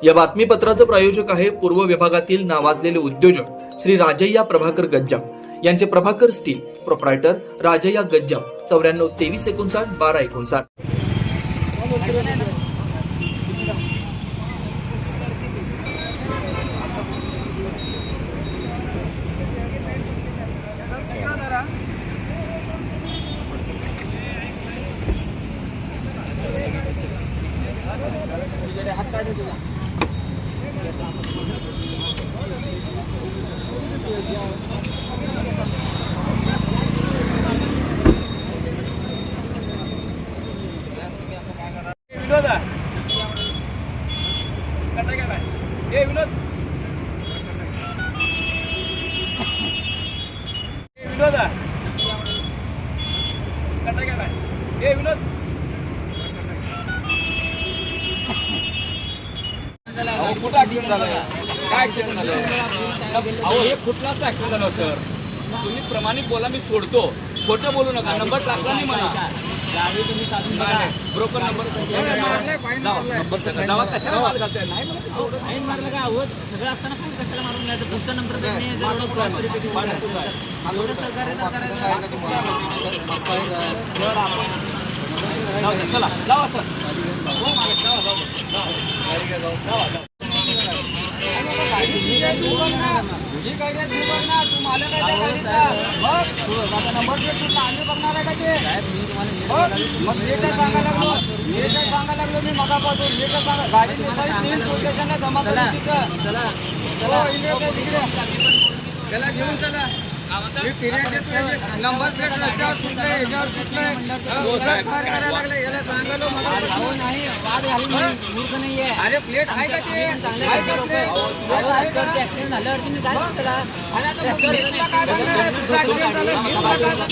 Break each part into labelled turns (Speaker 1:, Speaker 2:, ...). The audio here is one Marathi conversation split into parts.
Speaker 1: या बातमीपत्राचं प्रायोजक आहे पूर्व विभागातील नावाजलेले उद्योजक श्री राजय्या प्रभाकर गज्जाम यांचे प्रभाकर स्टील, प्रोप्रायटर राजय्या गज्जाम, 94 23 59 12 59.
Speaker 2: काय ऍक्सिडेंट झालं? अहो हे कुठलाच ऍक्सिडेंट झालं सर. तुम्ही प्रमाणित बोला, मी सोडतो. खोटं बोलू नका. नंबर टाकला नाही म्हणा. ब्रोकर नंबर जावा कशाला माल घालताय? नाही
Speaker 3: मारलं काय आहोत सगळं असताना पण कशाला मारून घ्यायचं? पुढचा नंबर
Speaker 2: चला जावा सर. हो मालक जावा जावा.
Speaker 4: मी मगापासून गाडी जमा त्याला घेऊन चला. नंबर प्लेट रस्त्यावर सुटले, याच्यावर सुटले, करायला लागले. याला सांगालो मला
Speaker 3: नाही वाद घालून मूर्ख नाहीये.
Speaker 4: अरे प्लेट आहे का ते?
Speaker 3: ऍक्सिडेंट झाल्यावरती मी काय त्याला
Speaker 4: अरे आता मग प्लेटला काय करणार आहे? तुझं ऍक्सिडेंट झालं, मी तुला काय करणार?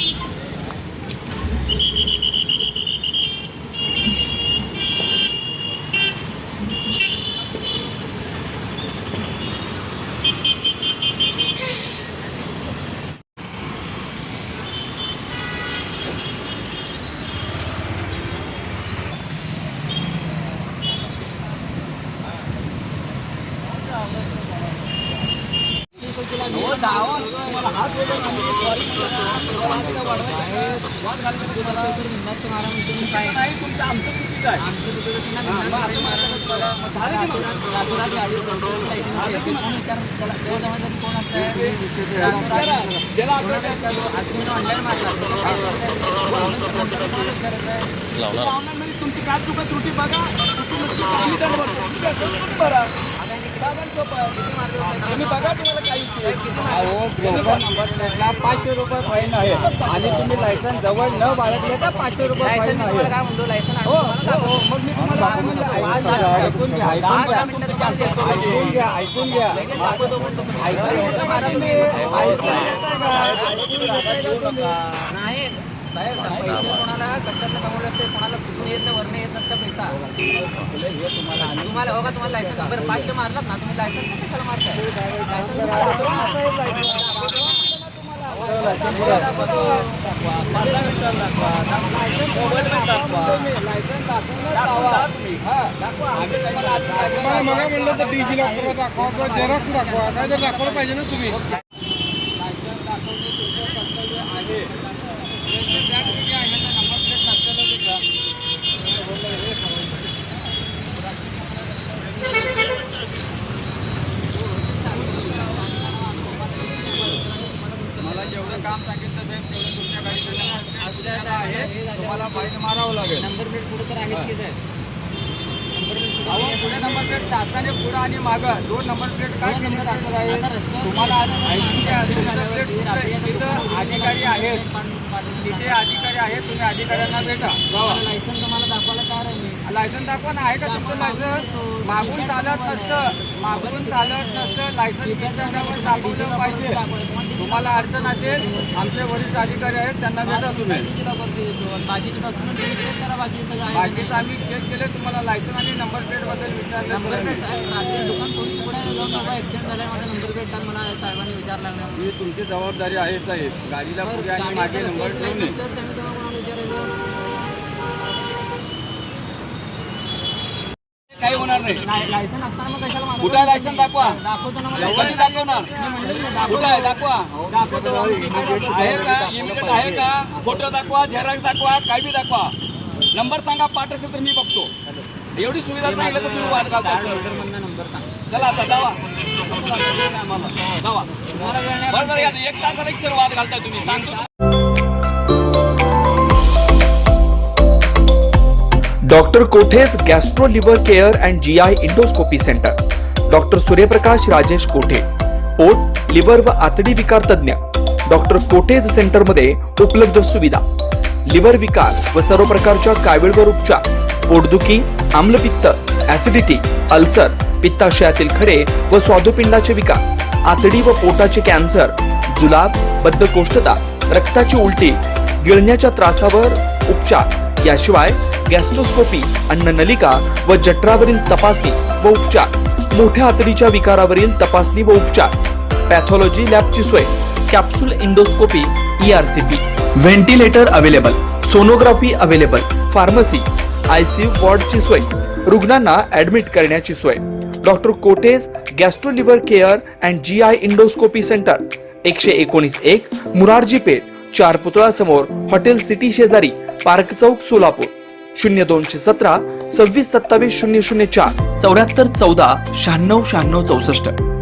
Speaker 4: तुमची काय चुका त्रुटी बघा. तुम्ही बघा तुम्हाला काही 500 रुपये फाईन आहे आणि तुम्ही लायसन जवळ न बाळगले तर 500 रुपये फाईन आहे.
Speaker 3: काय म्हणतो लायसन
Speaker 4: हो मग मी तुम्हाला ऐकून घ्या
Speaker 3: नाही कोणाला कष्टातलं कमवलं असते, कोणाला कुठून येत नाही, वरणे येत नसतं पैसा. तुम्हाला बघा तुम्हाला लायसन नंबर 500 मारलात ना, तुम्ही लायसन कशाला मारताय?
Speaker 4: मला म्हणलं तर डिजी लॉकर दाखवा किंवा झेरॉक्स दाखवा, काय तर दाखवलं पाहिजे ना तुम्ही. मला जेवढं काम सांगितलं साहेब तेवढं तुमच्या गाडीकडे आहे. तुम्हाला फाईन मारावं लागेल.
Speaker 3: नंबर प्लेट पुढे तर आहेच की साहेब.
Speaker 4: पुढे नंबर प्लेट टाकताना पुढे आणि मागं 2 नंबर प्लेट काय नंबर टाकत आहे तुम्हाला? तिथं अधिकारी आहेत, तिथे अधिकारी आहेत, तुम्ही अधिकाऱ्यांना भेटा.
Speaker 3: लायसन तुम्हाला दाखवायला तयार आहे मी.
Speaker 4: लायसन दाखवा ना. आहे का तुमचं लायसन? मागून चालत नसतं, मागून चालत नसतं. लायसन त्याच्यावर दाखवलं पाहिजे. तुम्हाला अडचण असेल आमचे वरिष्ठ अधिकारी आहेत, त्यांना भेटा तुम्ही.
Speaker 3: बाकीचे डॉक्युमेंट चेक करा, बाकी सगळं आहे.
Speaker 4: बाकीचं आम्ही चेक केले. तुम्हाला लायसन आणि नंबर प्लेट बद्दल विचारलं.
Speaker 3: रात्री दुकान थोडी पुढे जाऊन बाबा ऍक्सिडेंट झाला, माझा नंबर प्लेट मला साहेबांनी विचारला.
Speaker 4: ही तुमची जबाबदारी आहे साहेब. गाडीला पुढे आणि मागे नंबर ठेवणे.
Speaker 3: तर त्यांनी तुम्हाला कोणाला विचारायचं?
Speaker 2: काही होणार नाही.
Speaker 3: लायसन असताना मग कशाला माझं
Speaker 2: कुठं आहे लायसन दाखवा.
Speaker 3: दाखवतो ना मला.
Speaker 2: कधी दाखवणार? कुठं आहे दाखवा.
Speaker 3: दाखवतो.
Speaker 2: आहे का इमिडिएट आहे का? फोटो दाखवा, झेरॉक्स दाखवा, काय बी दाखवा. नंबर सांगा, पाठ असेल तर मी बघतो. एवढी सुविधा सांगितलं तर तुम्ही वाद घालता सर.
Speaker 3: नंबर सांग.
Speaker 2: चला आता जावा जावा. बरोबर आहे. 1 तासाला 1 सर वाद घालताय तुम्ही. सांगतो.
Speaker 1: Doctor कोठेज gastro liver care and GI endoscopy centre, doctor Suryaprakash Rajesh कोठे, पोट, लिव्हर व आतडी विकार तज्ञ. डॉक्टर कोठेज सेंटरमध्ये उपलब्ध सुविधा: लिव्हर विकार व सर्व प्रकारच्या कावीळवर उपचार, पोटदुखी, आम्लपित्त, ऍसिडिटी, अल्सर, पित्ताशयातील खडे व स्वादुपिंडाचे विकार, आतडी व पोटाचे कॅन्सर, जुलाब, बद्धकोष्ठता, रक्ताची उलटी, गिळण्याच्या त्रासावर उपचार. याशिवाय गॅस्ट्रोस्कोपी, अन्ननलिका व जठरावरील तपासणी व उपचार, मोठ्या आतडीच्या विकारावरील तपासणी व उपचार, पॅथॉलॉजी लॅबची सोय, capsule endoscopy, ERCP, ventilator available, sonography available, pharmacy, ICU वॉर्डची सोय, रुग्णांना ऍडमिट करण्याची सोय. Doctor कोठेज gastro liver care and GI endoscopy centre, 119-1 Murarji Peth, 4 पुतळा समोर, हॉटेल सिटी शेजारी, पार्क चौक, सोलापूर. 0217 26 27 004 74 14 96 96 64.